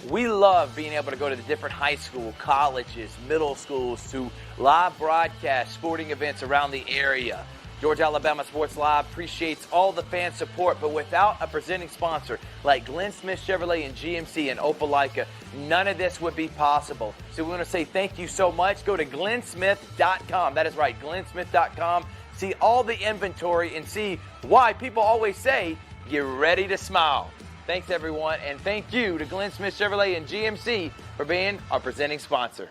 We love being able to go to the different high school, colleges, middle schools to live broadcast sporting events around the area. Georgia Alabama Sports Live appreciates all the fan support, but without a presenting sponsor like Glenn Smith Chevrolet and GMC and Opelika, none of this would be possible. So we want to say thank you so much. Go to glennsmith.com. That is right, glennsmith.com. See all the inventory and see why people always say, get ready to smile. Thanks, everyone, and thank you to Glenn Smith Chevrolet and GMC for being our presenting sponsor.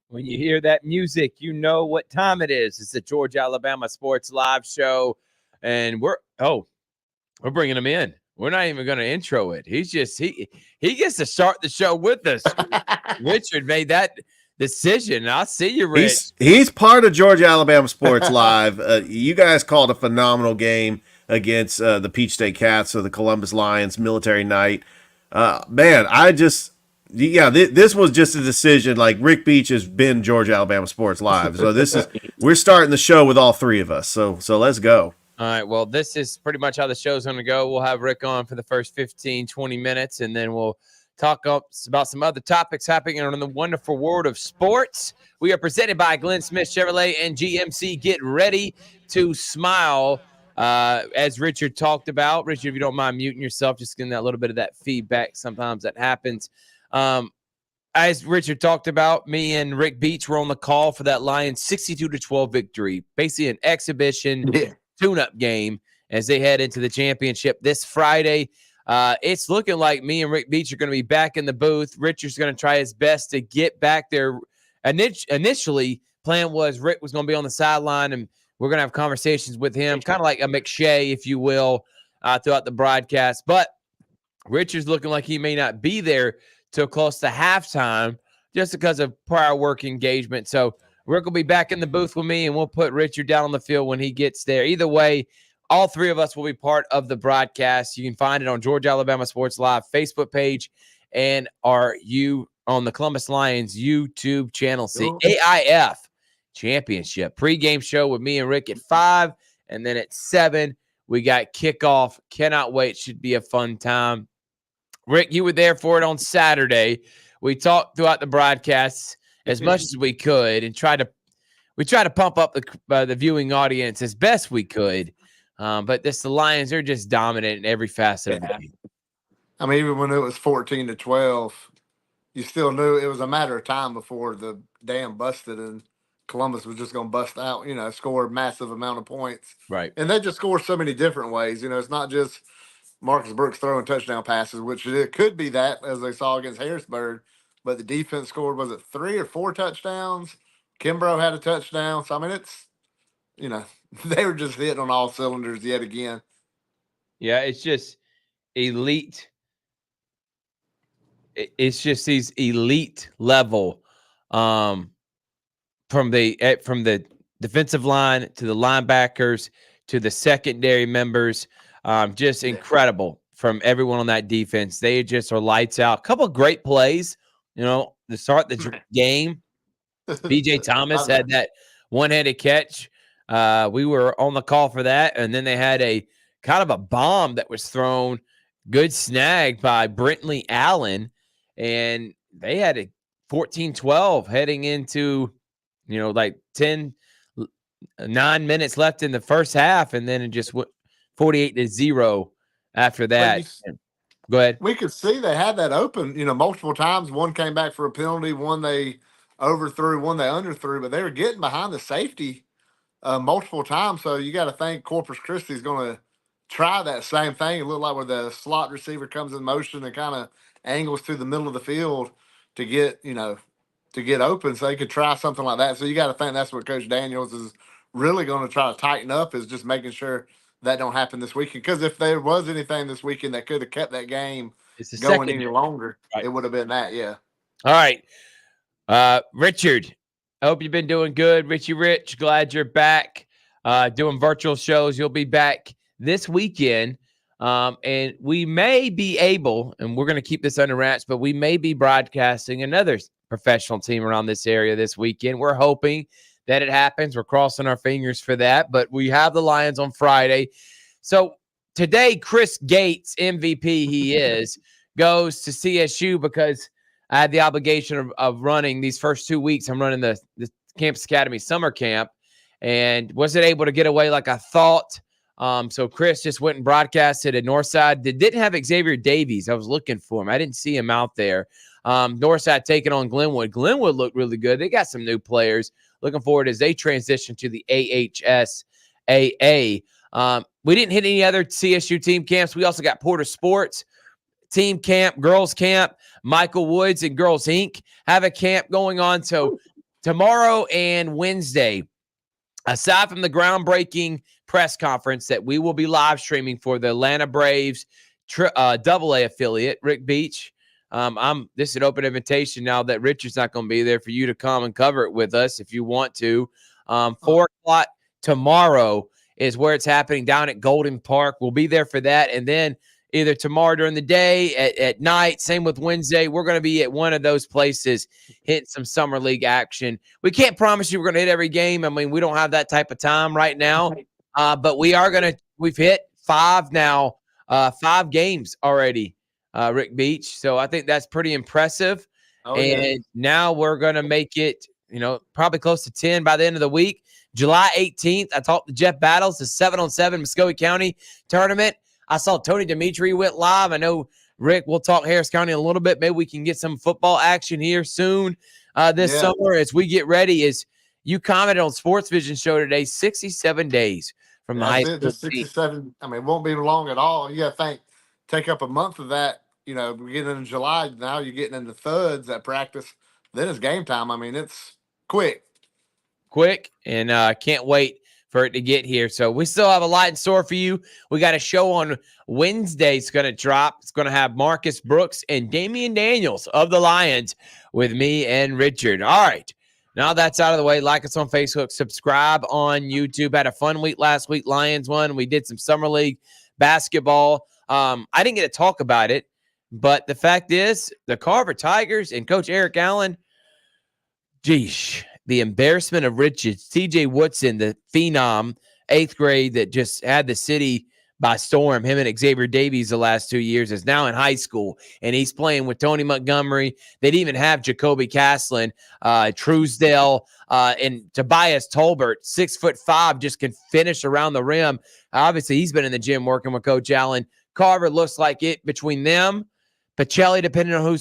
When you hear that music, you know what time it is. It's the Georgia Alabama Sports Live show, and we're bringing him in. We're not even going to intro it. He gets to start the show with us. Richard made that decision. I'll see you, Rich. He's part of Georgia Alabama Sports Live. You guys called a phenomenal game against the Peach State Cats of the Columbus Lions military night. This was just a decision. Like, Rick Beach has been Georgia Alabama Sports Live, so we're starting the show with all three of us. So let's go. All right. Well, this is pretty much how the show's going to go. We'll have Rick on for the first 15, 20 minutes, and then we'll talk about some other topics happening in the wonderful world of sports. We are presented by Glenn Smith Chevrolet and GMC. Get ready to smile. As Richard talked about, Richard, if you don't mind muting yourself, just getting that little bit of that feedback. Sometimes that happens. As Richard talked about, me and Rick Beach were on the call for that Lions 62-12 victory, basically an exhibition tune-up game as they head into the championship this Friday. It's looking like me and Rick Beach are going to be back in the booth. Richard's going to try his best to get back there. Initially, plan was Rick was going to be on the sideline, and we're going to have conversations with him, kind of like a McShay, if you will, throughout the broadcast. But Richard's looking like he may not be there till close to halftime just because of prior work engagement. So Rick will be back in the booth with me, and we'll put Richard down on the field when he gets there. Either way, all three of us will be part of the broadcast. You can find it on Georgia Alabama Sports Live Facebook page and on the Columbus Lions YouTube channel. See, AIF Championship pregame show with me and Rick at 5, and then at 7, we got kickoff. Cannot wait. Should be a fun time. Rick, you were there for it on Saturday. We talked throughout the broadcasts as much as we could and tried to pump up the viewing audience as best we could. But the Lions are just dominant in every facet of the game. I mean, even when it was 14-12, you still knew it was a matter of time before the dam busted and Columbus was just going to bust out, score a massive amount of points. Right. And they just score so many different ways. It's not just Marcus Brooks throwing touchdown passes, which it could be that, as they saw against Harrisburg. But the defense scored, was it 3 or 4 touchdowns? Kimbrough had a touchdown. So, I mean, it's, they were just hitting on all cylinders yet again. Yeah, it's just elite. It's just these elite level from the defensive line to the linebackers to the secondary members. Just incredible from everyone on that defense. They just are lights out. A couple of great plays, to start the game. B.J. Thomas had that one-handed catch. We were on the call for that, and then they had a kind of a bomb that was thrown. Good snag by Brentley Allen, and they had a 14-12 heading into, 9 minutes left in the first half, and then it just went 48-0 after that. Go ahead. We could see they had that open, multiple times. One came back for a penalty, one they overthrew, one they underthrew, but they were getting behind the safety multiple times. So you got to think Corpus Christi is going to try that same thing. It looked like where the slot receiver comes in motion and kind of angles to the middle of the field to get open, so they could try something like that. So you got to think that's what Coach Daniels is really going to try to tighten up, is just making sure that don't happen this weekend. Because if there was anything this weekend that could have kept that game It's the going second. any longer, Right. it would have been that. Yeah. All right. Richard, I hope you've been doing good. Richie Rich, glad you're back doing virtual shows. You'll be back this weekend. And we may be able, and we're going to keep this under wraps, but we may be broadcasting another professional team around this area this weekend. We're hoping that it happens. We're crossing our fingers for that, but we have the Lions on Friday. So today, Chris Gates, MVP he is, goes to CSU because I had the obligation of running these first 2 weeks. I'm running the Campus Academy summer camp and wasn't able to get away like I thought. So Chris just went and broadcasted at Northside. They didn't have Xavier Davies. I was looking for him. I didn't see him out there. Northside taking on Glenwood. Glenwood looked really good. They got some new players. Looking forward as they transition to the AHSAA. We didn't hit any other CSU team camps. We also got Porter Sports team camp, girls camp. Michael Woods and Girls Inc. have a camp going on. So tomorrow and Wednesday, aside from the groundbreaking press conference that we will be live streaming for the Atlanta Braves AA affiliate, Rick Beach. This is an open invitation now that Richard's not going to be there for you to come and cover it with us if you want to. 4 o'clock tomorrow is where it's happening down at Golden Park. We'll be there for that. And then either tomorrow during the day, at night, same with Wednesday, we're going to be at one of those places hitting some summer league action. We can't promise you we're going to hit every game. I mean, we don't have that type of time right now, but we are going to – we've hit 5 now, 5 games already, Rick Beach. So I think that's pretty impressive. And now we're going to make it, probably close to 10 by the end of the week. July 18th, I talked to Jeff Battles, the 7-on-7 Muskogee County tournament. I saw Tony Dimitri went live. I know, Rick, we'll talk Harris County a little bit. Maybe we can get some football action here soon this summer as we get ready. As you commented on Sports Vision show today, 67 days from the high school. Just 67. I mean, it won't be long at all. You got to take up a month of that. We're getting into July. Now you're getting into thuds at practice. Then it's game time. I mean, it's quick. And can't wait for it to get here. So we still have a lot in store for you. We got a show on Wednesday. It's going to drop. It's going to have Marcus Brooks and Damian Daniels of the Lions with me and Richard. All right. Now that's out of the way. Like us on Facebook. Subscribe on YouTube. Had a fun week last week. Lions won. We did some summer league basketball. I didn't get to talk about it, but the fact is the Carver Tigers and Coach Eric Allen, geesh, the embarrassment of riches. TJ Woodson, the phenom, 8th grade that just had the city by storm, him and Xavier Davies the last 2 years, is now in high school, and he's playing with Tony Montgomery. They'd even have Jacoby Caslin, Truesdale, and Tobias Tolbert, 6'5", just can finish around the rim. Obviously, he's been in the gym working with Coach Allen. Carver looks like it between them, Pacelli, depending on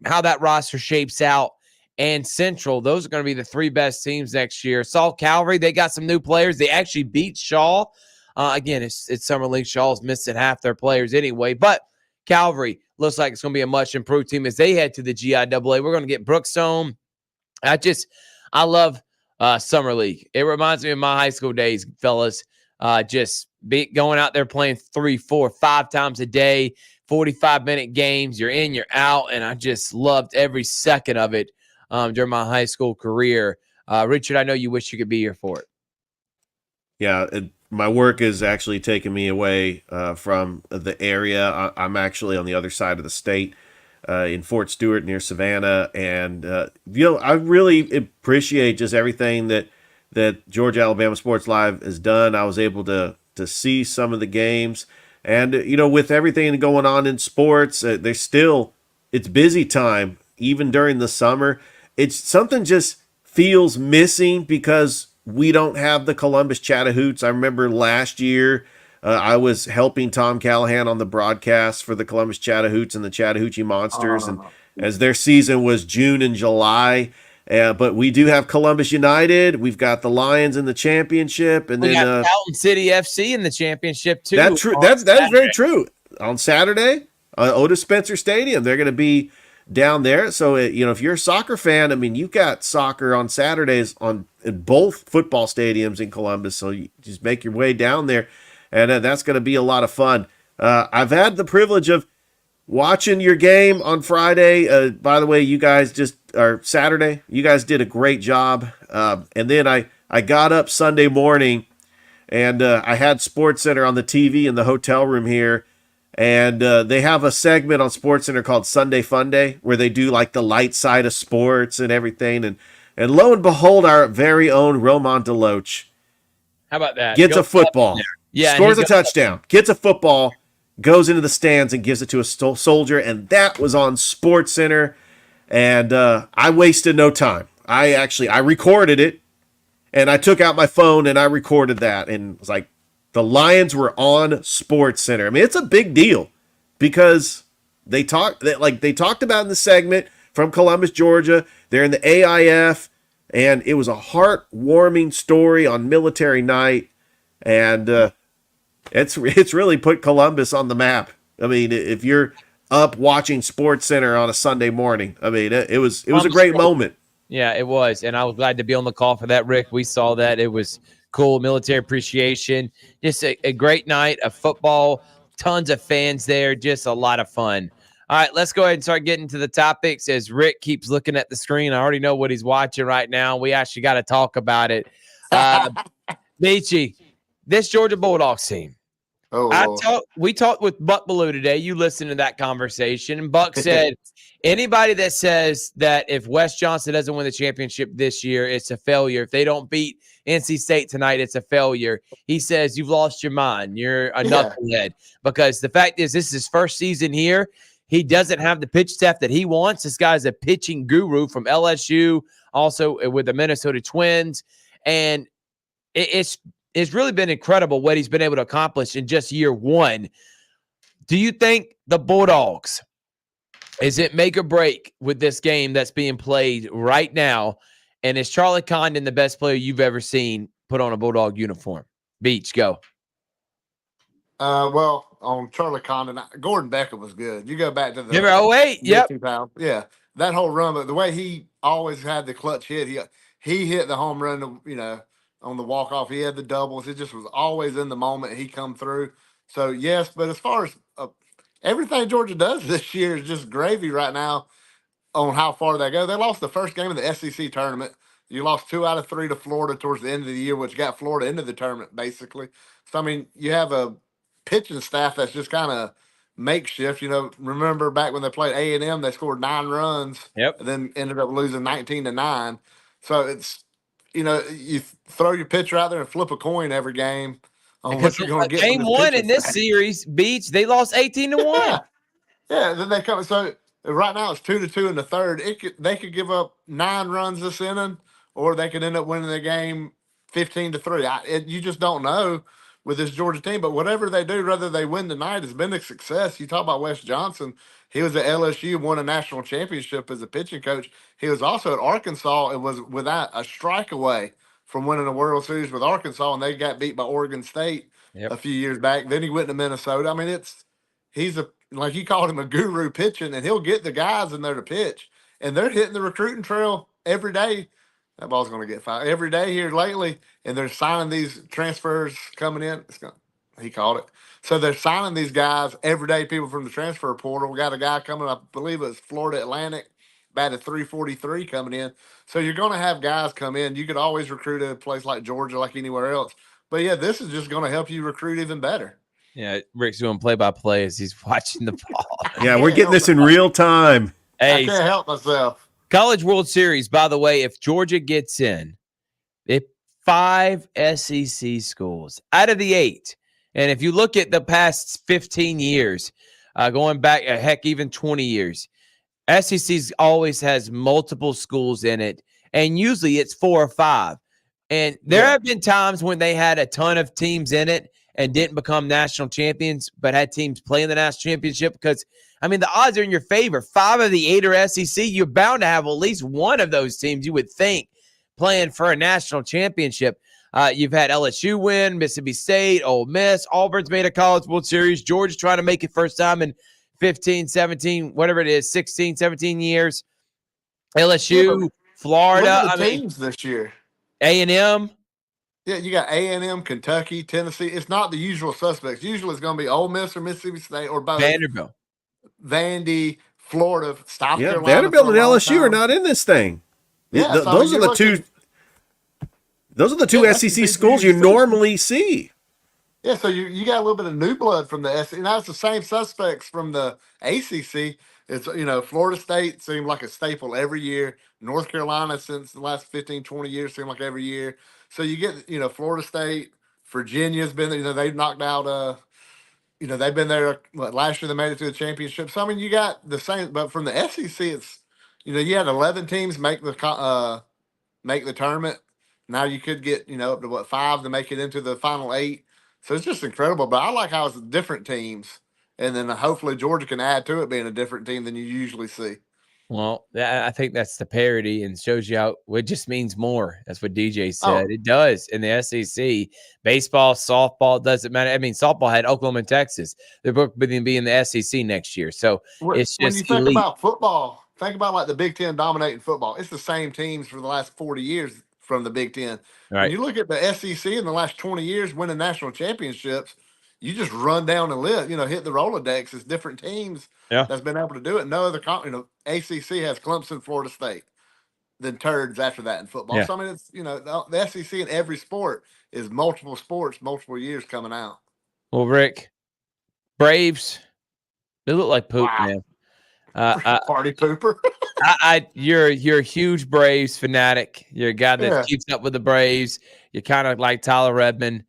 how that roster shapes out, and Central. Those are going to be the 3 best teams next year. Salt Calvary, they got some new players. They actually beat Shaw. Again, it's Summer League. Shaw's missing half their players anyway. But Calvary looks like it's going to be a much improved team as they head to the GIAA. We're going to get Brookstone. I love Summer League. It reminds me of my high school days, fellas. Going out there playing 3, 4, 5 times a day, 45-minute games. You're in, you're out, and I just loved every second of it during my high school career. Richard, I know you wish you could be here for it. Yeah, my work is actually taking me away from the area. I'm actually on the other side of the state in Fort Stewart near Savannah. And, I really appreciate just everything that Georgia Alabama Sports Live has done. I was able to see some of the games. And, with everything going on in sports, it's busy time, even during the summer. It's something just feels missing because we don't have the Columbus Chattahoots. I remember last year I was helping Tom Callahan on the broadcast for the Columbus Chattahoots and the Chattahoochee Monsters, and as their season was June and July. But we do have Columbus United. We've got the Lions in the championship, and we then got Fountain City FC in the championship too. That's true. That is very true. On Saturday, Otis Spencer Stadium, they're going to be down there. So, if you're a soccer fan, I mean, you've got soccer on Saturdays in both football stadiums in Columbus. So you just make your way down there, and that's going to be a lot of fun. I've had the privilege of watching your game on Friday. By the way, you guys Saturday, you guys did a great job. And then I got up Sunday morning and I had SportsCenter on the TV in the hotel room here. And they have a segment on SportsCenter called Sunday Fun Day where they do like the light side of sports and everything. And lo and behold, our very own Roman Deloach How about that? gets a football, scores a touchdown, gets a football, goes into the stands and gives it to a soldier. And that was on SportsCenter. And I wasted no time. I recorded it and I took out my phone and I recorded that and was like, the Lions were on SportsCenter. I mean, it's a big deal because they talked about in the segment from Columbus, Georgia. They're in the AIF, and it was a heartwarming story on military night, and it's really put Columbus on the map. I mean, if you're up watching SportsCenter on a Sunday morning, I mean, it was a great moment. Yeah, it was, and I was glad to be on the call for that, Rick. We saw that. It was cool, military appreciation, just a great night of football, tons of fans there, just a lot of fun. All right, let's go ahead and start getting to the topics as Rick keeps looking at the screen. I already know what he's watching right now. We actually got to talk about it. Beachy, this Georgia Bulldogs team. We talked with Buck Bellew today. You listened to that conversation, and Buck said anybody that says that if Wes Johnson doesn't win the championship this year, it's a failure. If they don't beat NC State tonight, it's a failure. He says you've lost your mind. You're a knucklehead because the fact is this is his first season here. He doesn't have the pitch staff that he wants. This guy's a pitching guru from LSU, also with the Minnesota Twins, and it's really been incredible what he's been able to accomplish in just year one. Do you think the Bulldogs, is it make or break with this game that's being played right now? And is Charlie Condon the best player you've ever seen put on a Bulldog uniform? Beach, go. Well, on Charlie Condon, Gordon Beckett was good. You go back to the Remember 08? Yep. 2000, yeah, that whole run, but the way he always had the clutch hit, he hit the home run, on the walk-off. He had the doubles. It just was always in the moment he come through. So, yes, but as far as everything Georgia does this year is just gravy right now on how far they go. They lost the first game of the SEC tournament. You lost 2 out of 3 to Florida towards the end of the year, which got Florida into the tournament, basically. So, I mean, you have a pitching staff that's just kind of makeshift. Remember back when they played A&M, they scored 9 runs and then ended up losing 19-9. So, it's, you throw your pitcher out there and flip a coin every game on what you're going to get. Game one in this series, Beach, they lost 18-1. Yeah, then they come. So right now it's 2-2 in the third. They could give up 9 runs this inning, or they could end up winning the game 15-3. You just don't know with this Georgia team. But whatever they do, whether they win tonight, has been a success. You talk about Wes Johnson. He was at LSU, won a national championship as a pitching coach. He was also at Arkansas and was without a strike away from winning a World Series with Arkansas, and they got beat by Oregon State a few years back. Then he went to Minnesota. I mean, he's like you called him a guru pitching, and he'll get the guys in there to pitch. And they're hitting the recruiting trail every day. That ball's going to get fouled every day here lately, and they're signing these transfers coming in. He called it. So they're signing these guys every day, people from the transfer portal. We got a guy coming, I believe it's Florida Atlantic, batted 343 coming in. So you're going to have guys come in. You could always recruit at a place like Georgia, like anywhere else. But, yeah, this is just going to help you recruit even better. Yeah, Rick's doing play-by-play as he's watching the ball. Yeah, we're getting this in real time. Hey, I can't help myself. College World Series, by the way, if Georgia gets in, 5 SEC schools out of the 8. And if you look at the past 15 years, going back, heck, even 20 years, SEC always has multiple schools in it, and usually it's 4 or 5. And there have been times when they had a ton of teams in it and didn't become national champions, but had teams play in the national championship because, I mean, the odds are in your favor. 5 of the 8 are SEC. You're bound to have at least one of those teams, you would think, playing for a national championship. You've had LSU win, Mississippi State, Ole Miss, Auburn's made a College World Series. Georgia's trying to make it first time in 15, 17, whatever it is, 16, 17 years. LSU, Florida. What are the teams this year? A&M. Yeah, you got A&M, Kentucky, Tennessee. It's not the usual suspects. Usually it's going to be Ole Miss or Mississippi State or both. Vanderbilt. Vandy, Florida, South Yeah, Carolina for Vanderbilt a and long LSU are time. not in this thing. Yeah, so I mean, Those are you're the looking. two. Those are the two Yeah, that's the SEC things you schools you usually see. normally see. Yeah, so you got a little bit of new blood from the SEC. And that's the same suspects from the ACC. It's, Florida State seemed like a staple every year. North Carolina, since the last 15, 20 years, seemed like every year. So you get, Florida State, Virginia's been, they've knocked out, they've been there. Last year they made it to the championship. So, I mean, you got the same, but from the SEC, it's, you had 11 teams make the tournament. Now you could get, up to 5 to make it into the final 8. So it's just incredible. But I like how it's different teams. And then hopefully Georgia can add to it being a different team than you usually see. Well, I think that's the parity and shows you how it just means more. That's what DJ said. Oh, It does in the SEC. Baseball, softball, doesn't matter. I mean, softball had Oklahoma and Texas. They're both going to be in the SEC next year. So it's when you just think elite. about football, think about like the Big Ten dominating football. It's the same teams for the last 40 years from the Big Ten. When Right. you look at the SEC in the last 20 years winning national championships, you just run down the list, hit the Rolodex. It's different teams Yeah. that's been able to do it. No other, ACC has Clemson, Florida State, then turds after that in football. Yeah. So, I mean, it's, the SEC in every sport is multiple sports, multiple years coming out. Well, Rick, Braves, they look like poop, Wow. man. Party pooper. You're a huge Braves fanatic. You're a guy that Yeah. keeps up with the Braves. You're kind of like Tyler Redmond.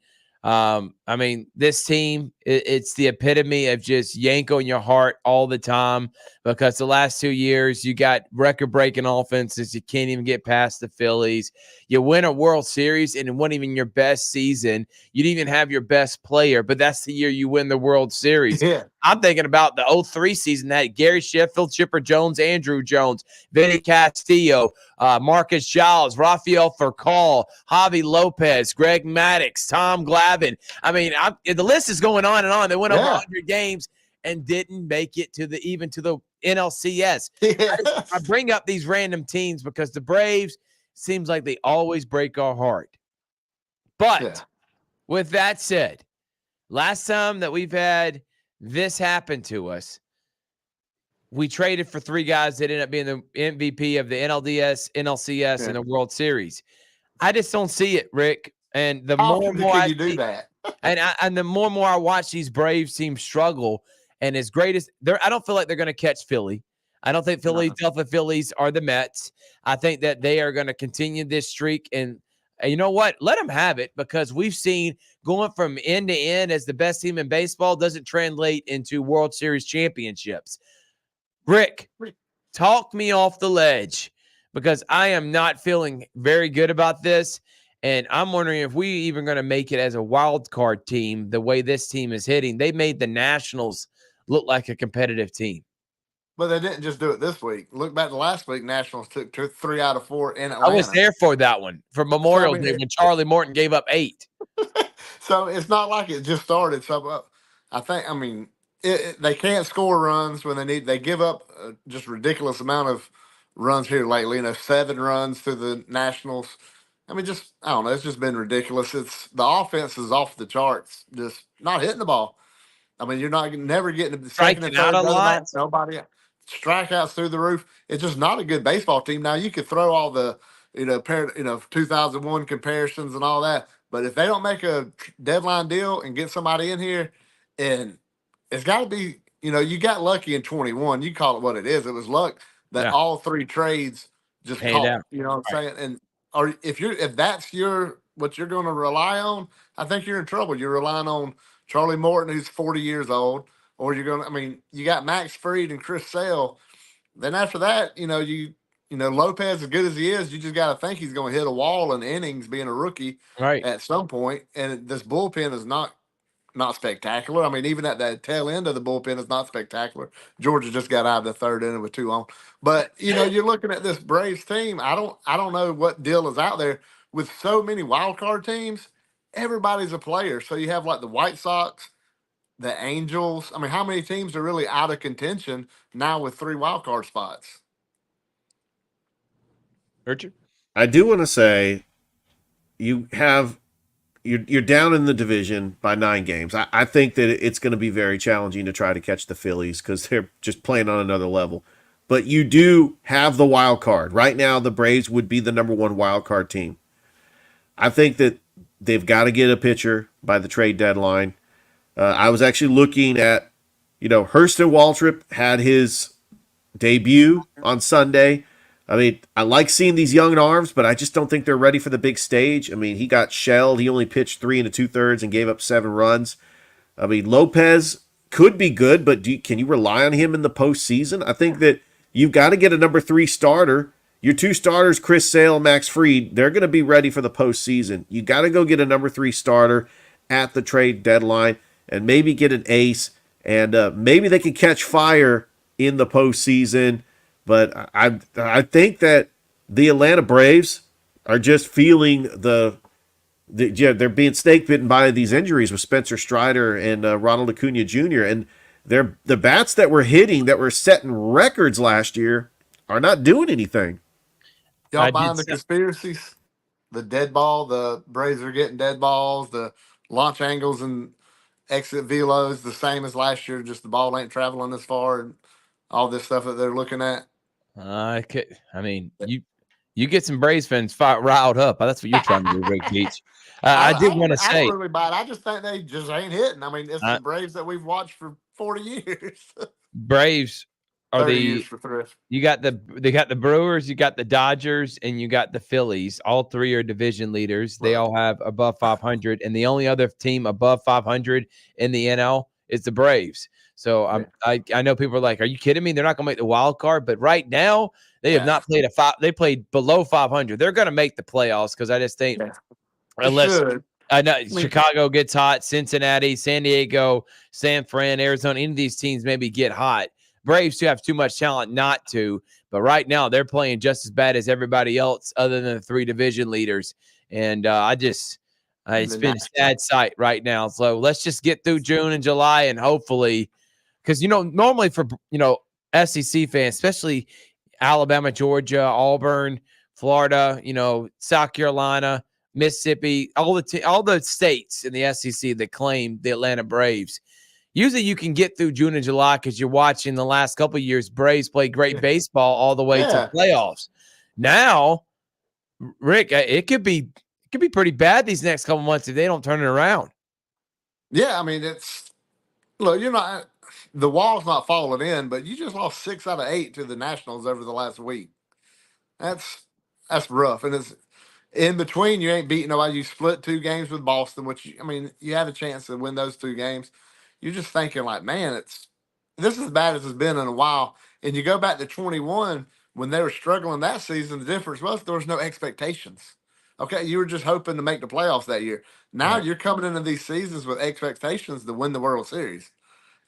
I mean, this team, it's the epitome of just yank on your heart all the time because the last 2 years you got record-breaking offenses. You can't even get past the Phillies. You win a World Series and it wasn't even your best season. You didn't even have your best player, but that's the year you win the World Series. Yeah. I'm thinking about the 03 season that Gary Sheffield, Chipper Jones, Andrew Jones, Vinny Castillo, Marcus Giles, Rafael Furcal, Javi Lopez, Greg Maddux, Tom Glavine. I mean, the list is going on and on. They went over 100 games and didn't make it to the NLCS. Yeah. I bring up these random teams because the Braves seems like they always break our heart. But with that said, last time that we've had this happen to us, we traded for 3 guys that ended up being the MVP of the NLDS, NLCS, and the World Series. I just don't see it, Rick. And the more and more I do that, and the more and more I watch these Braves teams struggle, and as great as I don't feel like they're going to catch Philly. I don't think Philadelphia Phillies are the Mets. I think that they are going to continue this streak, and you know what? Let them have it because we've seen going from end to end as the best team in baseball doesn't translate into World Series championships. Rick, talk me off the ledge because I am not feeling very good about this. And I'm wondering if we even going to make it as a wild card team the way this team is hitting. They made the Nationals look like a competitive team. But they didn't just do it this week. Look back to last week, Nationals took 3 out of 4 in Atlanta. I was there for that one, for Memorial Day when Charlie Morton gave up 8. So it's not like it just started. So they can't score runs when they need. They give up just ridiculous amount of runs here lately. 7 runs to the Nationals. I mean, I don't know. It's just been ridiculous. The offense is off the charts. Just not hitting the ball. I mean, you're never getting the second and third. Nobody strikeouts through the roof. It's just not a good baseball team. Now you could throw all the 2001 comparisons and all that, but if they don't make a deadline deal and get somebody in here, and it's got to be you got lucky in 21. You call it what it is. It was luck that all 3 trades just caught. Out. You know what I'm saying? And if that's what you're going to rely on, I think you're in trouble. You're relying on Charlie Morton, who's 40 years old, or you got Max Fried and Chris Sale. Then after that, Lopez, as good as he is, you just got to think he's going to hit a wall in innings being a rookie at some point. And this bullpen is not spectacular. I mean, even at the tail end of the bullpen is not spectacular. Georgia just got out of the 3rd inning with 2 on. But, you're looking at this Braves team. I don't know what deal is out there with so many wild card teams. Everybody's a player. So you have like the White Sox, the Angels. I mean, how many teams are really out of contention now with 3 wild card spots? Richard? I do want to say you have you're down in the division by 9 games. I think that it's going to be very challenging to try to catch the Phillies because they're just playing on another level. But you do have the wild card. Right now, the Braves would be the number 1 wild card team. I think that they've got to get a pitcher by the trade deadline. I was actually looking at, Hurston Waltrip had his debut on Sunday. I mean, I like seeing these young arms, but I just don't think they're ready for the big stage. I mean, he got shelled. He only pitched 3 2/3 and gave up 7 runs. I mean, Lopez could be good, but can you rely on him in the postseason? I think that you've got to get a number 3 starter. Your 2 starters, Chris Sale, Max Fried, they're going to be ready for the postseason. You got to go get a number 3 starter at the trade deadline and maybe get an ace, and maybe they can catch fire in the postseason. But I think that the Atlanta Braves are just feeling they're being snake bitten by these injuries with Spencer Strider and Ronald Acuna Jr. And the bats that were hitting, that were setting records last year, are not doing anything. Y'all buying the conspiracies? The dead ball, the Braves are getting dead balls, the launch angles and exit velos the same as last year, just the ball ain't traveling as far, and all this stuff that they're looking at. I mean, you get some Braves fans riled up. That's what you're trying to do, Rick Beach. I did want to say, I don't really buy it. I just think they just ain't hitting. I mean, it's the Braves that we've watched for 40 years. Braves are 30 years for Thrift. They got the Brewers, you got the Dodgers, and you got the Phillies. All 3 are division leaders. They all have above 500, and the only other team above 500 in the NL is the Braves. So I know people are like, "Are you kidding me? They're not going to make the wild card." But right now, they have not played They played below 500. They're going to make the playoffs because I just think unless I know Chicago gets hot, Cincinnati, San Diego, San Fran, Arizona, any of these teams maybe get hot. Braves do have too much talent not to, but right now they're playing just as bad as everybody else other than the 3 division leaders. And it's been a sad sight right now. So let's just get through June and July and hopefully, because, normally for, SEC fans, especially Alabama, Georgia, Auburn, Florida, South Carolina, Mississippi, all the states in the SEC that claim the Atlanta Braves. Usually you can get through June and July because you're watching the last couple of years Braves play great baseball all the way to playoffs. Now, Rick, it could be pretty bad these next couple months if they don't turn it around. Yeah, I mean, the wall's not falling in, but you just lost 6 out of 8 to the Nationals over the last week. That's rough, and it's in between. You ain't beating nobody. You split 2 games with Boston, which you have a chance to win those 2 games. You're just thinking like, man, this is as bad as it's been in a while. And you go back to 21 when they were struggling that season. The difference was there was no expectations. Okay, you were just hoping to make the playoffs that year. Now you're coming into these seasons with expectations to win the World Series.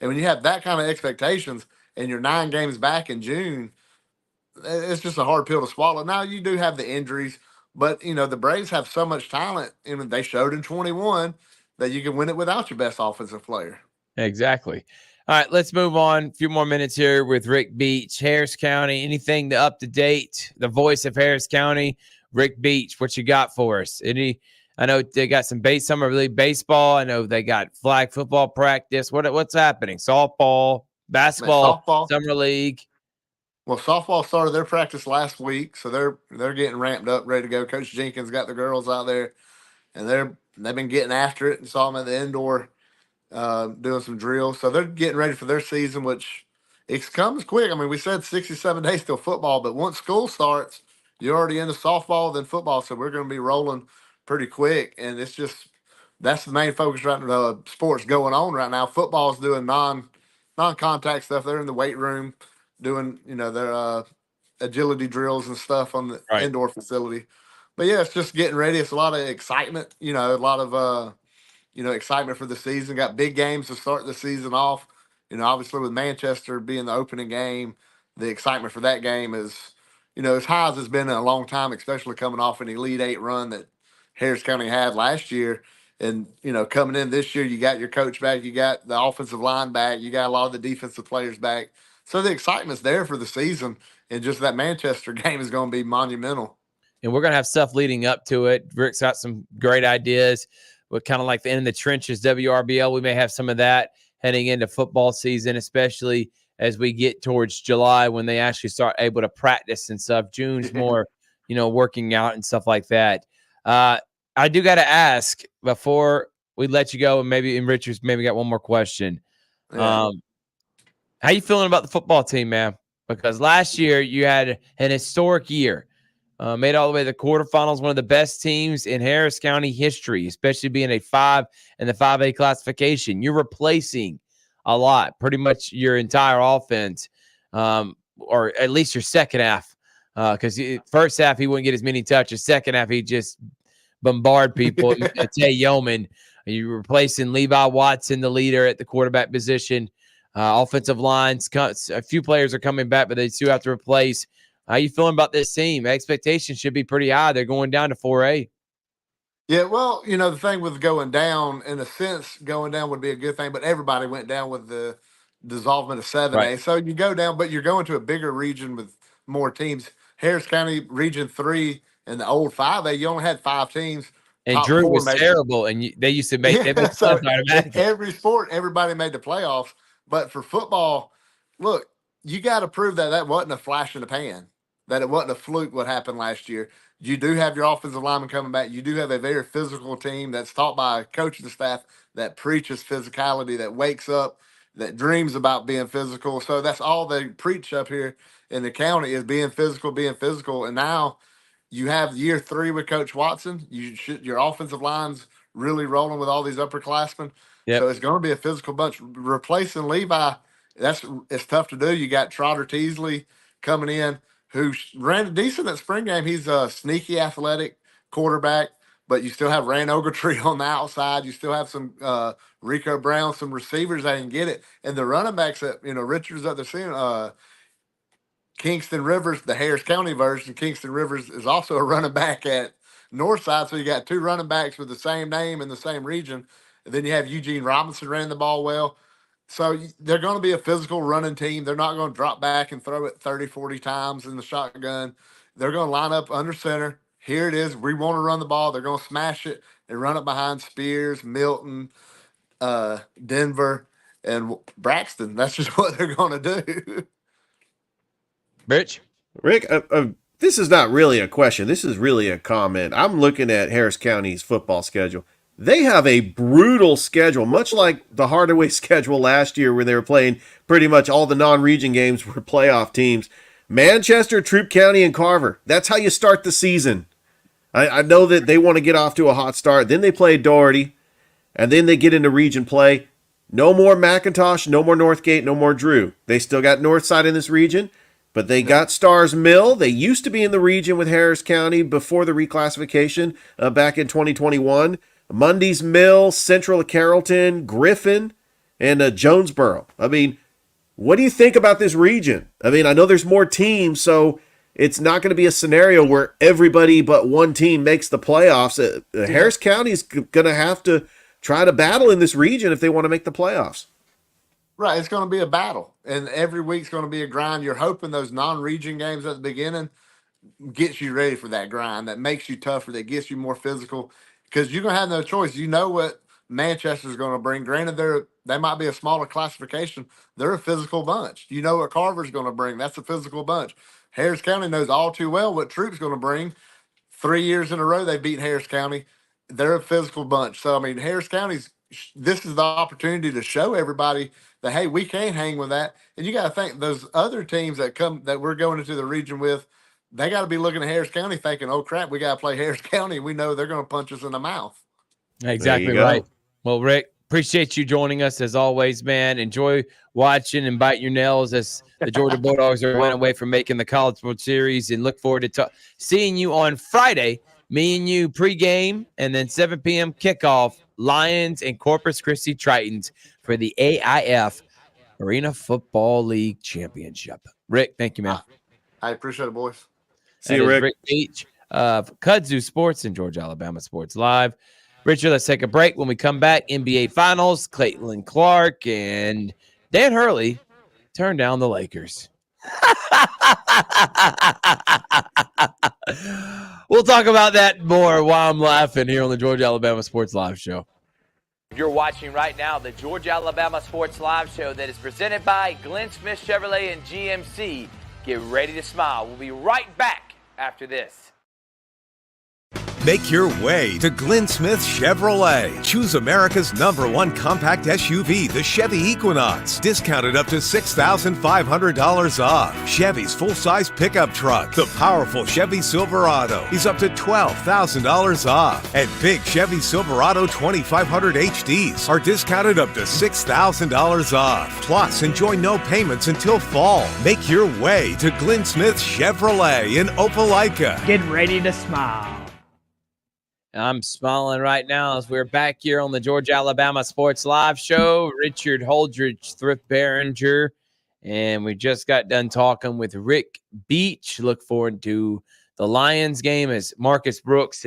And when you have that kind of expectations and you're 9 games back in June, it's just a hard pill to swallow. Now you do have the injuries, but the Braves have so much talent, and they showed in 21 that you can win it without your best offensive player. Exactly. All right, let's move on. A few more minutes here with Rick Beach, Harris County. Anything up to date? The voice of Harris County, Rick Beach. What you got for us? I know they got some summer league baseball. I know they got flag football practice. What's happening? Softball, basketball, summer league. Well, softball started their practice last week, so they're getting ramped up, ready to go. Coach Jenkins got the girls out there, and they've been getting after it. And saw them at the indoor doing some drills. So they're getting ready for their season, which it comes quick. I mean, we said 67 days till football, but once school starts, you're already into softball, then football. So we're going to be rolling pretty quick. And that's the main focus right now. Sports going on right now. Football's doing non-contact stuff. They're in the weight room doing, their agility drills and stuff on the indoor facility. But yeah, it's just getting ready. It's a lot of excitement, a lot of, excitement for the season. Got big games to start the season off. Obviously with Manchester being the opening game, the excitement for that game is, as high as it's been in a long time, especially coming off an Elite 8 run that Harris County had last year. And, coming in this year, you got your coach back, you got the offensive line back, you got a lot of the defensive players back. So the excitement's there for the season, and just that Manchester game is going to be monumental. And we're going to have stuff leading up to it. Rick's got some great ideas. with kind of like the end of the trenches, WRBL. We may have some of that heading into football season, especially as we get towards July when they actually start able to practice and stuff. June's more, working out and stuff like that. I do got to ask before we let you go, and Richard's maybe got one more question. Yeah. How you feeling about the football team, man? Because last year you had an historic year. Made all the way to the quarterfinals, one of the best teams in Harris County history, especially being a 5 in the 5A classification. You're replacing a lot, pretty much your entire offense, or at least your second half. Because first half, he wouldn't get as many touches. Second half, he just bombard people. Tay Yeoman, you're replacing Levi Watson, the leader at the quarterback position. Offensive lines, a few players are coming back, but they still have to replace. How you feeling about this team? Expectations should be pretty high. They're going down to 4A. Yeah, well, the thing with going down, in a sense, going down would be a good thing, but everybody went down with the dissolvement of 7A. Right. So you go down, but you're going to a bigger region with more teams. Harris County Region 3 and the old 5A, you only had 5 teams. And Top Drew 4 was made terrible, and they used to make Yeah, it so automatically. every sport, everybody made the playoffs. But for football, look, you got to prove that wasn't a flash in the pan, that it wasn't a fluke what happened last year. You do have your offensive lineman coming back. You do have a very physical team that's taught by a coach of the staff that preaches physicality, that wakes up, that dreams about being physical. So that's all they preach up here in the county is being physical. And now you have year 3 with Coach Watson. Your offensive line's really rolling with all these upperclassmen. Yep. So it's going to be a physical bunch. Replacing Levi, it's tough to do. You got Trotter Teasley coming in, who ran decent at spring game. He's a sneaky athletic quarterback, but you still have Rand Ogletree on the outside. You still have some Rico Brown, some receivers that can get it. And the running backs that, Richards up there seeing, Kingston Rivers, the Harris County version, Kingston Rivers is also a running back at Northside. So you got 2 running backs with the same name in the same region. And then you have Eugene Robinson ran the ball well. So they're going to be a physical running team. They're not going to drop back and throw it 30, 40 times in the shotgun. They're going to line up under center. Here it is. We want to run the ball. They're going to smash it and run it behind Spears, Milton, Denver, and Braxton. That's just what they're going to do. Rich? Rick, this is not really a question. This is really a comment. I'm looking at Harris County's football schedule. They have a brutal schedule, much like the Hardaway schedule last year where they were playing pretty much all the non-region games were playoff teams. Manchester, Troup County, and Carver. That's how you start the season. I know that they want to get off to a hot start. Then they play Doherty, and then they get into region play. No more McIntosh, no more Northgate, no more Drew. They still got Northside in this region. But they got Stars Mill. They used to be in the region with Harris County before the reclassification back in 2021. Mundy's Mill, Central of Carrollton, Griffin, and Jonesboro. I mean, what do you think about this region? I mean, I know there's more teams, so it's not going to be a scenario where everybody but one team makes the playoffs. Harris County is going to have to try to battle in this region if they want to make the playoffs. Right, it's going to be a battle, and every week's going to be a grind. You're hoping those non-region games at the beginning gets you ready for that grind, that makes you tougher, that gets you more physical, because you're going to have no choice. You know what Manchester's going to bring. Granted, they might be a smaller classification. They're a physical bunch. You know what Carver's going to bring. That's a physical bunch. Harris County knows all too well what Troop's going to bring. 3 years in a row, they beat Harris County. They're a physical bunch. So, I mean, Harris County's – this is the opportunity to show everybody – that, hey, we can't hang with that. And you got to think those other teams that we're going into the region with, they got to be looking at Harris County thinking, oh, crap, we got to play Harris County. We know they're going to punch us in the mouth. Exactly right. Well, Rick, appreciate you joining us as always, man. Enjoy watching and biting your nails as the Georgia Bulldogs are running away from making the College World Series, and look forward to seeing you on Friday. Me and you pregame, and then 7 p.m. kickoff, Lions and Corpus Christi Tritons for the AIF Arena Football League Championship. Rick, thank you, man. I appreciate it, boys. See you, Rick. Rick Beach of Kudzu Sports and Georgia Alabama Sports Live. Richard, let's take a break. When we come back, NBA Finals, Caitlin Clark and Dan Hurley turn down the Lakers. We'll talk about that more while I'm laughing here on the Georgia Alabama Sports Live Show. You're watching right now the Georgia Alabama Sports Live Show that is presented by Glenn Smith Chevrolet and GMC. Get ready to smile. We'll be right back after this. Make your way to Glenn Smith Chevrolet. Choose America's #1 compact SUV, the Chevy Equinox. Discounted up to $6,500 off. Chevy's full-size pickup truck, the powerful Chevy Silverado, is up to $12,000 off. And big Chevy Silverado 2500 HDs are discounted up to $6,000 off. Plus, enjoy no payments until fall. Make your way to Glenn Smith Chevrolet in Opelika. Get ready to smile. I'm smiling right now as we're back here on the Georgia Alabama Sports Live Show. Richard Holdridge, Thrift Barringer, and we just got done talking with Rick Beach. Look forward to the Lions game as Marcus Brooks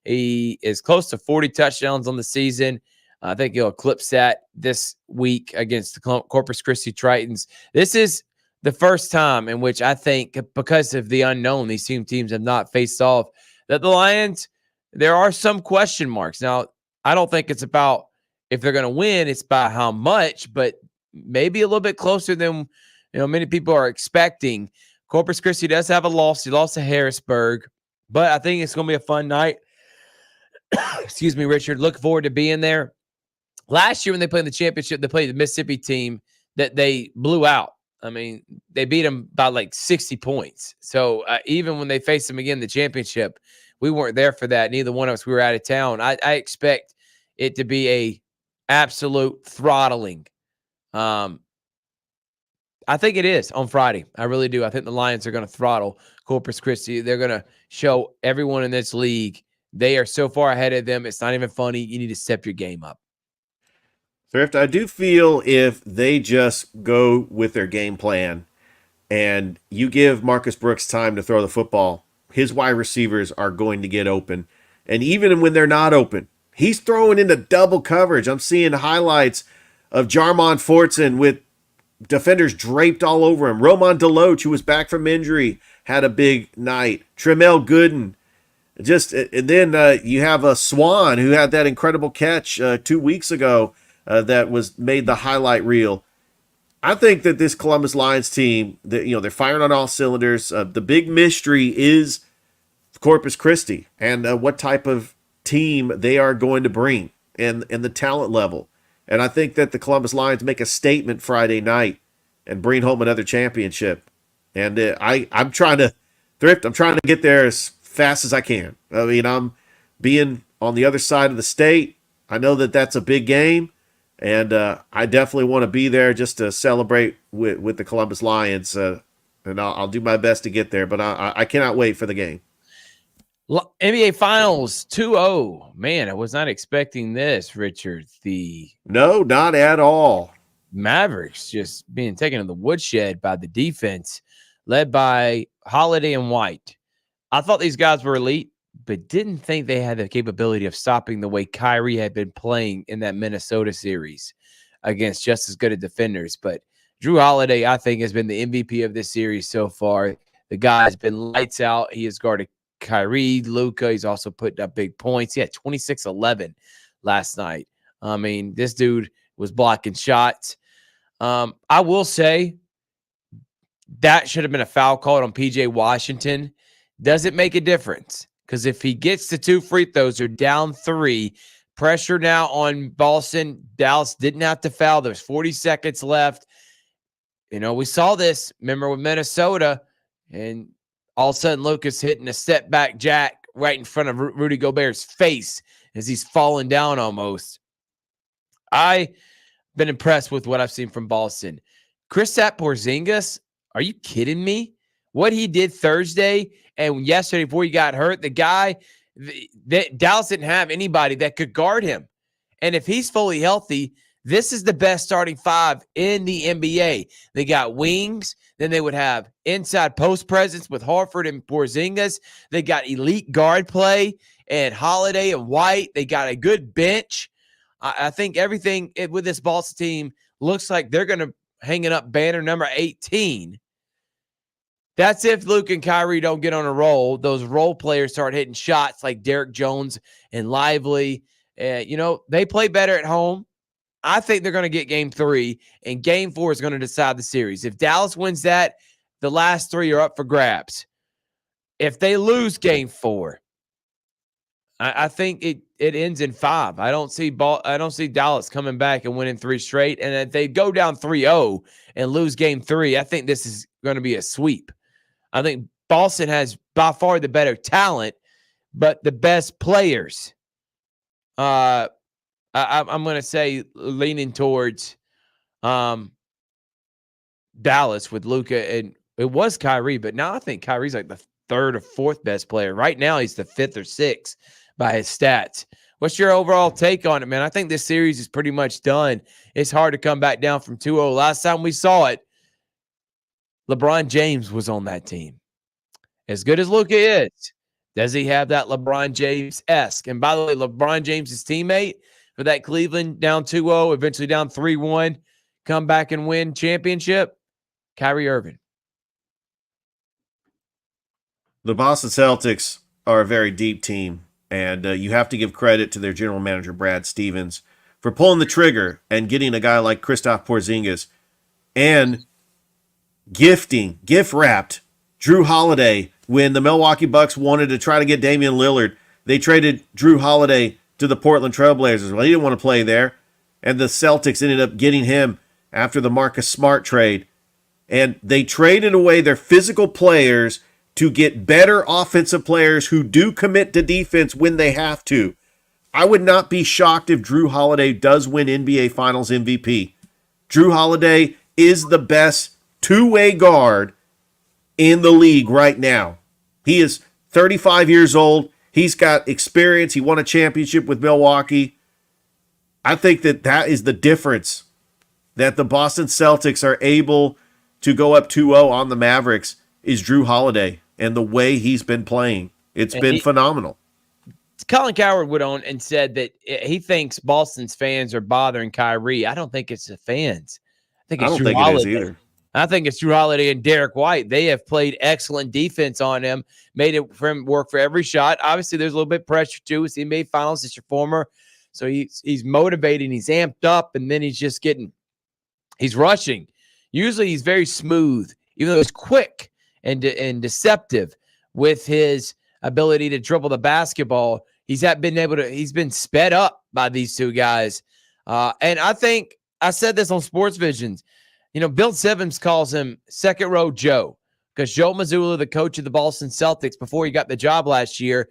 he is close to 40 touchdowns on the season. I think he'll eclipse that this week against the Corpus Christi Tritons. This is the first time in which I think, because of the unknown, these two teams have not faced off, that the Lions, there are some question marks. Now, I don't think it's about if they're going to win, it's about how much, but maybe a little bit closer than many people are expecting. Corpus Christi does have a loss. He lost to Harrisburg, but I think it's going to be a fun night. Excuse me, Richard. Look forward to being there. Last year when they played in the championship, they played the Mississippi team that they blew out. I mean, they beat them by like 60 points. So even when they faced them again in the championship, we weren't there for that. Neither one of us, we were out of town. I expect it to be a absolute throttling. I think it is on Friday. I really do. I think the Lions are going to throttle Corpus Christi. They're going to show everyone in this league they are so far ahead of them. It's not even funny. You need to step your game up. Thrift, I do feel if they just go with their game plan and you give Marcus Brooks time to throw the football, his wide receivers are going to get open. And even when they're not open, he's throwing into double coverage. I'm seeing highlights of Jarmon Fortson with defenders draped all over him. Roman Deloach, who was back from injury, had a big night. Tremel Gooden. And then you have a Swan who had that incredible catch 2 weeks ago that was made the highlight reel. I think that this Columbus Lions team, they're firing on all cylinders. The big mystery is Corpus Christi and what type of team they are going to bring and the talent level. And I think that the Columbus Lions make a statement Friday night and bring home another championship. And I'm trying to get there as fast as I can. I mean, I'm being on the other side of the state. I know that that's a big game. And I definitely want to be there just to celebrate with the Columbus Lions. And I'll do my best to get there. But I cannot wait for the game. NBA Finals 2-0. Man, I was not expecting this, Richard. No, not at all. Mavericks just being taken to the woodshed by the defense, led by Holiday and White. I thought these guys were elite, but didn't think they had the capability of stopping the way Kyrie had been playing in that Minnesota series against just as good of defenders. But Drew Holiday, I think, has been the MVP of this series so far. The guy's been lights out. He has guarded Kyrie, Luka. He's also putting up big points. He had 26-11 last night. I mean, this dude was blocking shots. I will say that should have been a foul called on P.J. Washington. Does it make a difference? Because if he gets the 2 free throws, they're down 3. Pressure now on Boston. Dallas didn't have to foul. There's 40 seconds left. We saw this, remember, with Minnesota, and all of a sudden Lucas hitting a step back jack right in front of Rudy Gobert's face as he's falling down almost. I've been impressed with what I've seen from Boston. Kristaps Porzingis, are you kidding me? What he did Thursday and yesterday before he got hurt, the guy, Dallas didn't have anybody that could guard him. And if he's fully healthy, this is the best starting 5 in the NBA. They got wings. Then they would have inside post presence with Horford and Porzingis. They got elite guard play and Holiday and White. They got a good bench. I think everything with this Boston team looks like they're going to hang it up banner number 18 That's if Luke and Kyrie don't get on a roll. Those role players start hitting shots like Derek Jones and Lively. They play better at home. I think they're going to get game 3, and game 4 is going to decide the series. If Dallas wins that, the last 3 are up for grabs. If they lose game 4, I think it ends in 5. I don't see Dallas coming back and winning 3 straight. And if they go down 3-0 and lose game 3, I think this is going to be a sweep. I think Boston has by far the better talent, but the best players. I'm going to say leaning towards Dallas with Luka, and it was Kyrie, but now I think Kyrie's like the 3rd or 4th best player. Right now, he's the 5th or 6th by his stats. What's your overall take on it, man? I think this series is pretty much done. It's hard to come back down from 2-0. Last time we saw it, LeBron James was on that team. As good as Luka is, does he have that LeBron James-esque? And by the way, LeBron James' teammate for that Cleveland down 2-0, eventually down 3-1, come back and win championship, Kyrie Irving. The Boston Celtics are a very deep team, and you have to give credit to their general manager, Brad Stevens, for pulling the trigger and getting a guy like Kristaps Porzingis and gift-wrapped Drew Holiday. When the Milwaukee Bucks wanted to try to get Damian Lillard, they traded Drew Holiday to the Portland Trailblazers. Well, he didn't want to play there, and the Celtics ended up getting him after the Marcus Smart trade. And they traded away their physical players to get better offensive players who do commit to defense when they have to. I would not be shocked if Drew Holiday does win NBA Finals MVP. Drew Holiday is the best two-way guard in the league right now. He is 35 years old. He's got experience. He won a championship with Milwaukee. I think that is the difference, that the Boston Celtics are able to go up 2-0 on the Mavericks, is Drew Holiday and the way he's been playing. It's been phenomenal. Colin Cowherd went on and said that he thinks Boston's fans are bothering Kyrie. I don't think it's the fans. I think it's Drew Holiday. It is either. I think it's Drew Holiday and Derek White. They have played excellent defense on him, made it for him work for every shot. Obviously, there's a little bit of pressure too. He made finals this year former, so he's motivated, he's amped up, and then he's rushing. Usually, he's very smooth, even though he's quick and deceptive with his ability to dribble the basketball. He's been sped up by these two guys, and I think I said this on Sports Visions. Bill Simmons calls him second row Joe, because Joe Mazzulla, the coach of the Boston Celtics, before he got the job last year,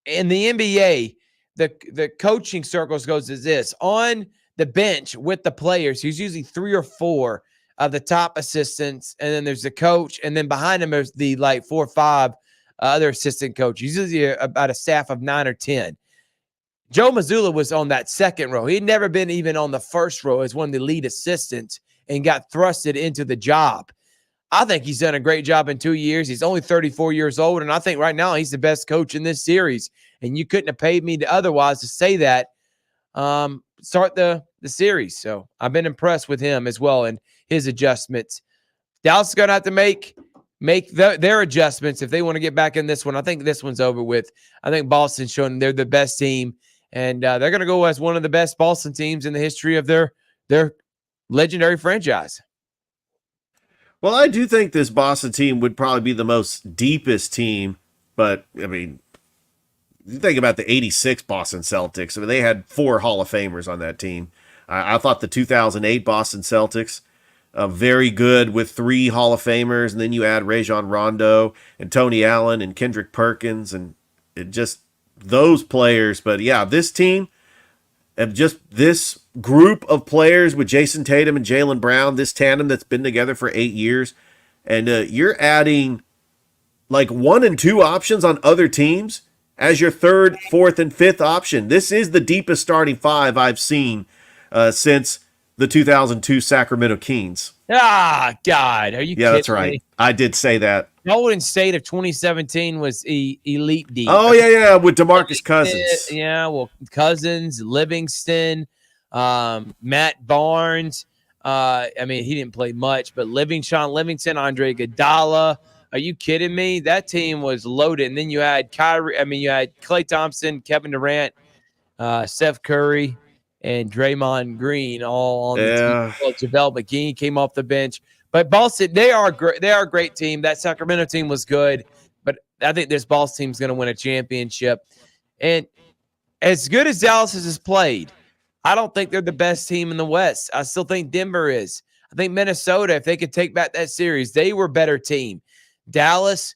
in the NBA, the coaching circles goes as this. On the bench with the players, he's usually 3 or 4 of the top assistants, and then there's the coach, and then behind him there's the 4 or 5 other assistant coaches, usually about a staff of 9 or 10. Joe Mazzulla was on that second row. He'd never been even on the first row as one of the lead assistants and got thrusted into the job. I think he's done a great job in 2 years. He's only 34 years old, and I think right now he's the best coach in this series. And you couldn't have paid me otherwise to say that. Start the series. So I've been impressed with him as well and his adjustments. Dallas is going to have to make their adjustments if they want to get back in this one. I think this one's over with. I think Boston's showing they're the best team, and they're going to go as one of the best Boston teams in the history of their legendary franchise. Well, I do think this Boston team would probably be the most deepest team, but, I mean, you think about the 86 Boston Celtics. I mean, they had 4 Hall of Famers on that team. I thought the 2008 Boston Celtics, very good with 3 Hall of Famers, and then you add Rajon Rondo and Tony Allen and Kendrick Perkins, and it just those players. But, yeah, this team, and just this group of players with Jason Tatum and Jaylen Brown, this tandem that's been together for 8 years, and you're adding 1 and 2 options on other teams as your 3rd, 4th, and 5th option. This is the deepest starting 5 I've seen since the 2002 Sacramento Kings. Ah, God, are you kidding? Yeah, that's right. Me? I did say that. Golden State of 2017 was elite deep. Oh, yeah, with DeMarcus Cousins. Yeah, well, Cousins, Livingston, Matt Barnes. I mean, he didn't play much, but Sean Livingston, Andre Iguodala. Are you kidding me? That team was loaded. And then you had you had Klay Thompson, Kevin Durant, Steph Curry, and Draymond Green all on the team. Yeah. Well, JaVale McGee came off the bench. But Boston, they are great. They are a great team. That Sacramento team was good, but I think this Boston team's going to win a championship. And as good as Dallas has played, I don't think they're the best team in the West. I still think Denver is. I think Minnesota, if they could take back that series, they were a better team. Dallas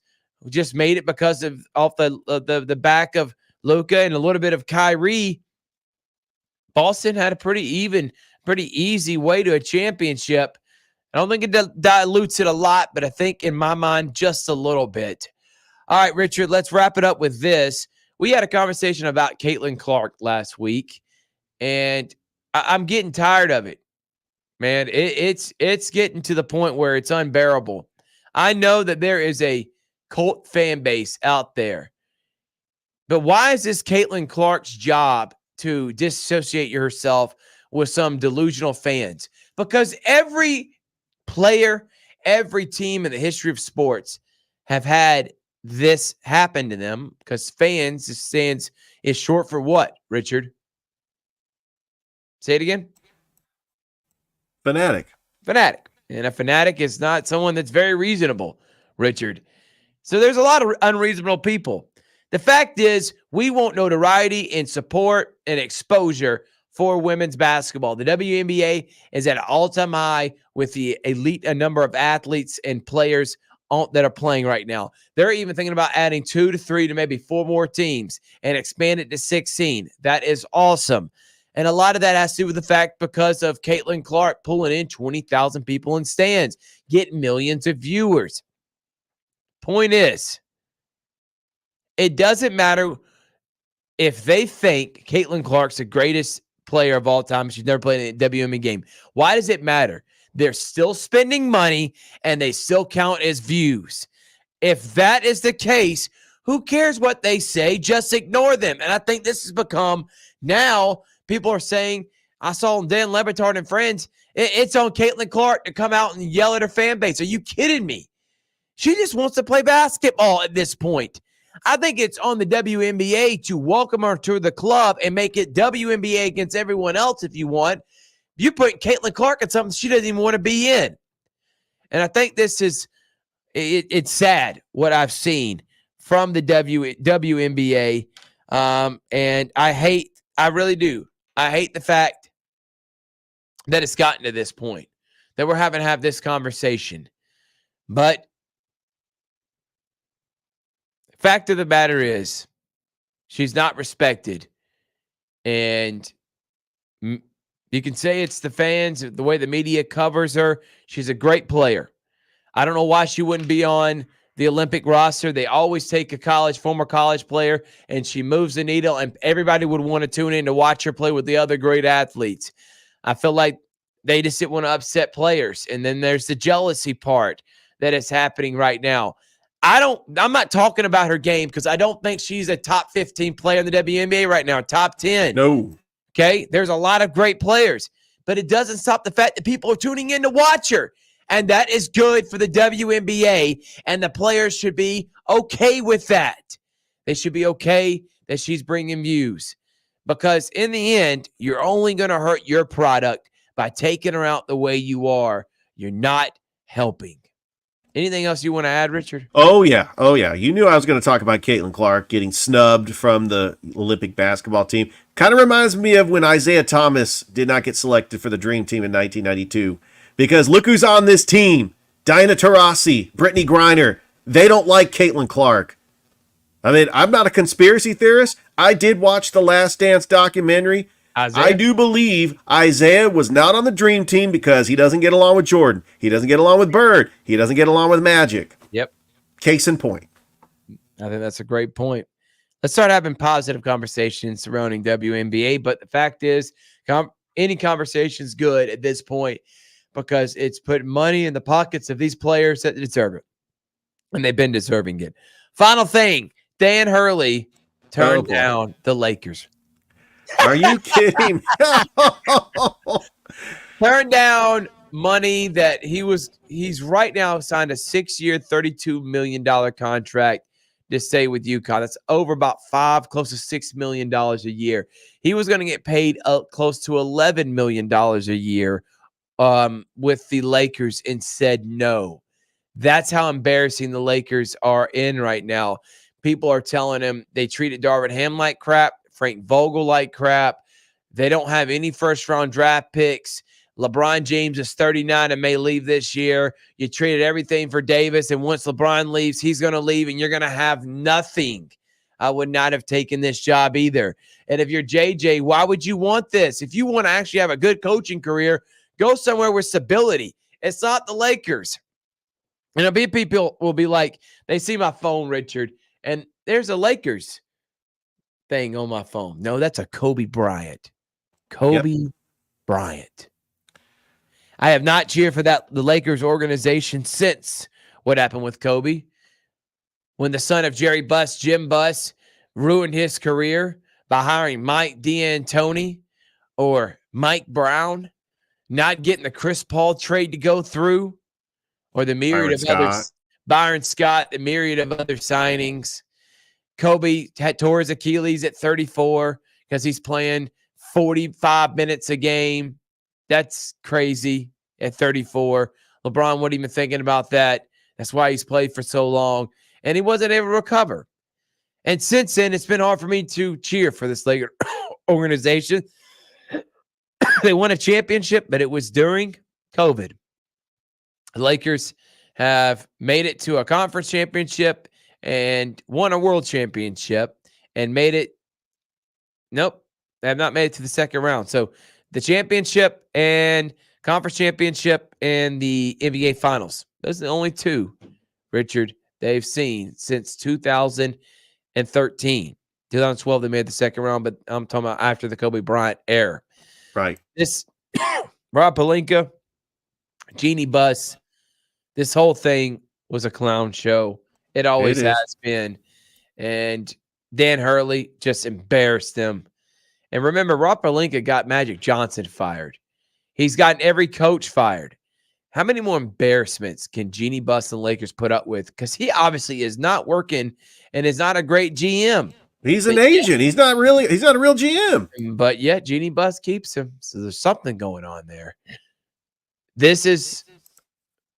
just made it because of off the back of Luka and a little bit of Kyrie. Boston had a pretty easy way to a championship. I don't think it dilutes it a lot, but I think in my mind, just a little bit. All right, Richard, let's wrap it up with this. We had a conversation about Caitlin Clark last week, and I'm getting tired of it, man. It's getting to the point where it's unbearable. I know that there is a cult fan base out there, but why is this Caitlin Clark's job to disassociate yourself with some delusional fans? Because every player, every team in the history of sports have had this happen to them, because stands is short for what, Richard? Say it again. Fanatic. And a fanatic is not someone that's very reasonable, Richard. So there's a lot of unreasonable people. The fact is, we want notoriety and support and exposure for women's basketball. The WNBA is at an all-time high with the elite number of athletes and players that are playing right now. They're even thinking about adding 2 to 3 to maybe 4 more teams and expand it to 16. That is awesome. And a lot of that has to do with the fact because of Caitlin Clark pulling in 20,000 people in stands, getting millions of viewers. Point is, it doesn't matter if they think Caitlin Clark's the greatest player of all time. She's never played a WNBA game. Why does it matter? They're still spending money, and they still count as views. If that is the case, who cares what they say? Just ignore them. And I think this has become, now people are saying, I saw Dan Le Batard and friends, it's on Caitlin Clark to come out and yell at her fan base. Are you kidding me? She just wants to play basketball at this point. I think it's on the WNBA to welcome her to the club and make it WNBA against everyone else if you want. You put Caitlin Clark in something she doesn't even want to be in. And I think this is, it's sad what I've seen from the WNBA. And I really do. I hate the fact that it's gotten to this point, that we're having to have this conversation. But the fact of the matter is, she's not respected. And you can say it's the fans, the way the media covers her. She's a great player. I don't know why she wouldn't be on the Olympic roster. They always take a former college player, and she moves the needle, and everybody would want to tune in to watch her play with the other great athletes. I feel like they just didn't want to upset players. And then there's the jealousy part that is happening right now. I'm not talking about her game, because I don't think she's a top 15 player in the WNBA right now, top 10. No. Okay, there's a lot of great players, but it doesn't stop the fact that people are tuning in to watch her. And that is good for the WNBA, and the players should be okay with that. They should be okay that she's bringing views, because in the end, you're only going to hurt your product by taking her out the way you are. You're not helping. Anything else you want to add, Richard? Oh, yeah. You knew I was going to talk about Caitlin Clark getting snubbed from the Olympic basketball team. Kind of reminds me of when Isaiah Thomas did not get selected for the Dream Team in 1992. Because look who's on this team. Diana Taurasi, Brittany Griner. They don't like Caitlin Clark. I mean, I'm not a conspiracy theorist. I did watch the Last Dance documentary. I do believe Isaiah was not on the Dream Team because he doesn't get along with Jordan. He doesn't get along with Bird. He doesn't get along with Magic. Yep. Case in point. I think that's a great point. Let's start having positive conversations surrounding WNBA. But the fact is, any conversation is good at this point, because it's put money in the pockets of these players that deserve it. And they've been deserving it. Final thing, Dan Hurley turned down the Lakers. Are you kidding? turned down money that he's right now signed a 6-year, $32 million contract to stay with UConn. That's over about close to $6 million a year. He was going to get paid close to $11 million a year with the Lakers and said no. That's how embarrassing the Lakers are in right now. People are telling him they treated Darvin Ham like crap, Frank Vogel like crap. They don't have any first-round draft picks. LeBron James is 39 and may leave this year. You traded everything for Davis, and once LeBron leaves, he's going to leave, and you're going to have nothing. I would not have taken this job either. And if you're JJ, why would you want this? If you want to actually have a good coaching career, go somewhere with stability. It's not the Lakers. And there'll be people will be like, they see my phone, Richard, and there's a Lakers thing on my phone. No, that's a Kobe Bryant. Kobe Bryant. I have not cheered for the Lakers organization since what happened with Kobe. When the son of Jerry Buss, Jim Buss, ruined his career by hiring Mike D'Antoni or Mike Brown, not getting the Chris Paul trade to go through, or the myriad of others, Byron Scott, the myriad of other signings. Kobe tore his Achilles at 34 because he's playing 45 minutes a game. That's crazy at 34. LeBron wasn't even thinking about that. That's why he's played for so long. And he wasn't able to recover. And since then, it's been hard for me to cheer for this Laker organization. They won a championship, but it was during COVID. The Lakers have made it to a conference championship and won a world championship and made it. Nope, they have not made it to the second round. So the championship and conference championship and the NBA finals. Those are the only two, Richard, they've seen since 2013. 2012, they made the second round, but I'm talking about after the Kobe Bryant era. Right. This Rob Pelinka, Jeannie Buss, this whole thing was a clown show. It always has been. And Dan Hurley just embarrassed them. And remember, Rob Pelinka got Magic Johnson fired. He's gotten every coach fired. How many more embarrassments can Jeannie Buss and Lakers put up with? Because he obviously is not working and is not a great GM. He's an agent. He's not a real GM. But yet Jeannie Buss keeps him. So there's something going on there. This is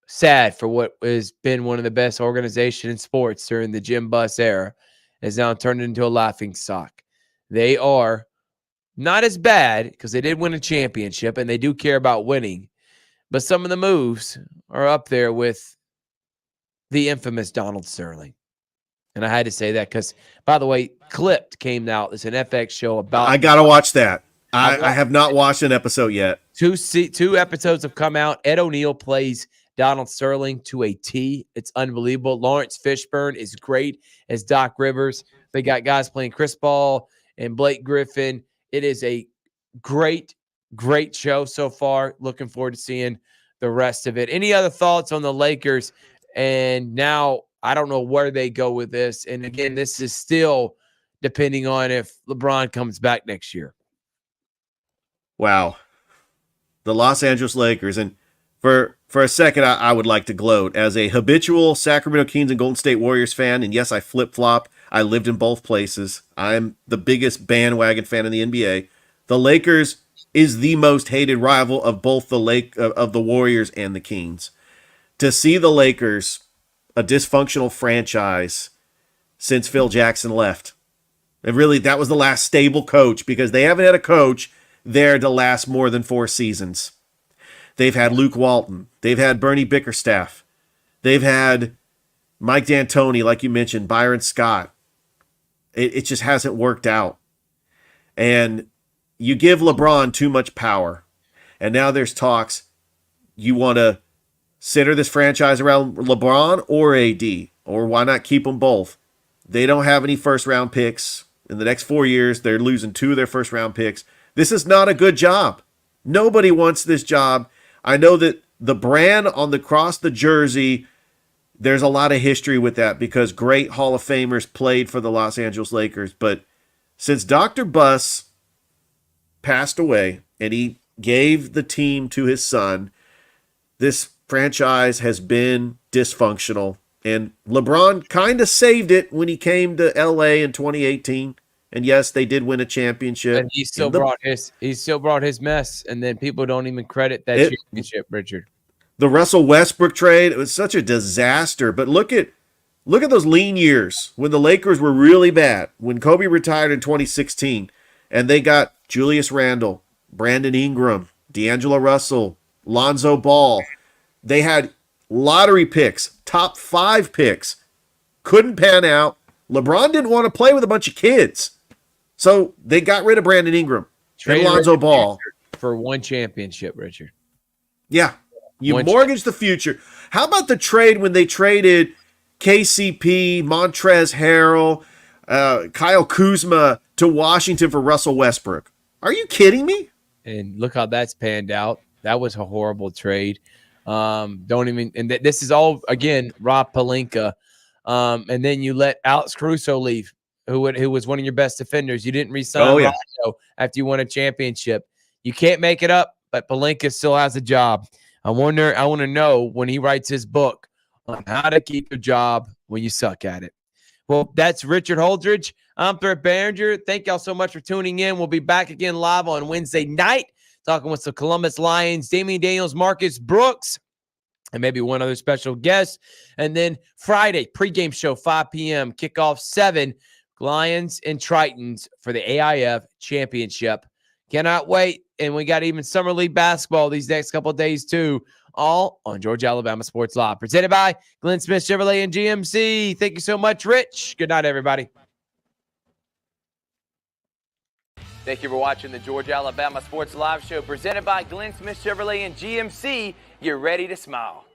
sad for what has been one of the best organizations in sports during the Jim Buss era. Has now turned into a laughingstock. They are not as bad because they did win a championship and they do care about winning. But some of the moves are up there with the infamous Donald Sterling. And I had to say that because, by the way, Clipped came out. It's an FX show about. I got to watch that. I have not watched an episode yet. Two episodes have come out. Ed O'Neill plays Donald Sterling to a T. It's unbelievable. Lawrence Fishburne is great as Doc Rivers. They got guys playing Chris Paul and Blake Griffin. It is a great show so far. Looking forward to seeing the rest of it. Any other thoughts on the Lakers? And now I don't know where they go with this. And again, this is still depending on if LeBron comes back next year. Wow. The Los Angeles Lakers. And for a second, I would like to gloat. As a habitual Sacramento Kings and Golden State Warriors fan, and yes, I flip-flop. I lived in both places. I'm the biggest bandwagon fan in the NBA. The Lakers is the most hated rival of both of the Warriors and the Kings. To see the Lakers, a dysfunctional franchise since Phil Jackson left. And really, that was the last stable coach because they haven't had a coach there to last more than 4 seasons. They've had Luke Walton. They've had Bernie Bickerstaff. They've had Mike D'Antoni, like you mentioned, Byron Scott. It just hasn't worked out. And you give LeBron too much power. And now there's talks. You want to center this franchise around LeBron or AD? Or why not keep them both? They don't have any first-round picks. In the next 4 years, they're losing 2 of their first-round picks. This is not a good job. Nobody wants this job. I know that the brand on the across the jersey, there's a lot of history with that because great Hall of Famers played for the Los Angeles Lakers. But since Dr. Buss passed away, and he gave the team to his son. This franchise has been dysfunctional, and LeBron kind of saved it when he came to LA in 2018. And yes, they did win a championship. And he still brought his mess, and then people don't even credit that championship, Richard. The Russell Westbrook trade, it was such a disaster. But look at those lean years when the Lakers were really bad, when Kobe retired in 2016, and they got Julius Randle, Brandon Ingram, D'Angelo Russell, Lonzo Ball. They had lottery picks, top 5 picks, couldn't pan out. LeBron didn't want to play with a bunch of kids, so they got rid of Brandon Ingram and Lonzo Ball for one championship, Richard. Yeah, you mortgage the future. How about the trade when they traded KCP, Montrezl Harrell, Kyle Kuzma to Washington for Russell Westbrook? Are you kidding me? And look how that's panned out. That was a horrible trade. This is all, again, Rob Pelinka. And then you let Alex Caruso leave, who was one of your best defenders. You didn't re-sign Rondo after you won a championship. You can't make it up, but Pelinka still has a job. I want to know when he writes his book on how to keep your job when you suck at it. Well, that's Richard Holdridge. I'm Thrift Barringer. Thank y'all so much for tuning in. We'll be back again live on Wednesday night, talking with the Columbus Lions, Damian Daniels, Marcus Brooks, and maybe one other special guest. And then Friday, pregame show, 5 p.m., kickoff 7, Lions and Tritons for the AIF Championship. Cannot wait. And we got even Summer League basketball these next couple of days, too, all on Georgia Alabama Sports Live. Presented by Glenn Smith Chevrolet and GMC. Thank you so much, Rich. Good night, everybody. Thank you for watching the Georgia Alabama Sports Live Show presented by Glenn Smith Chevrolet and GMC. You're ready to smile.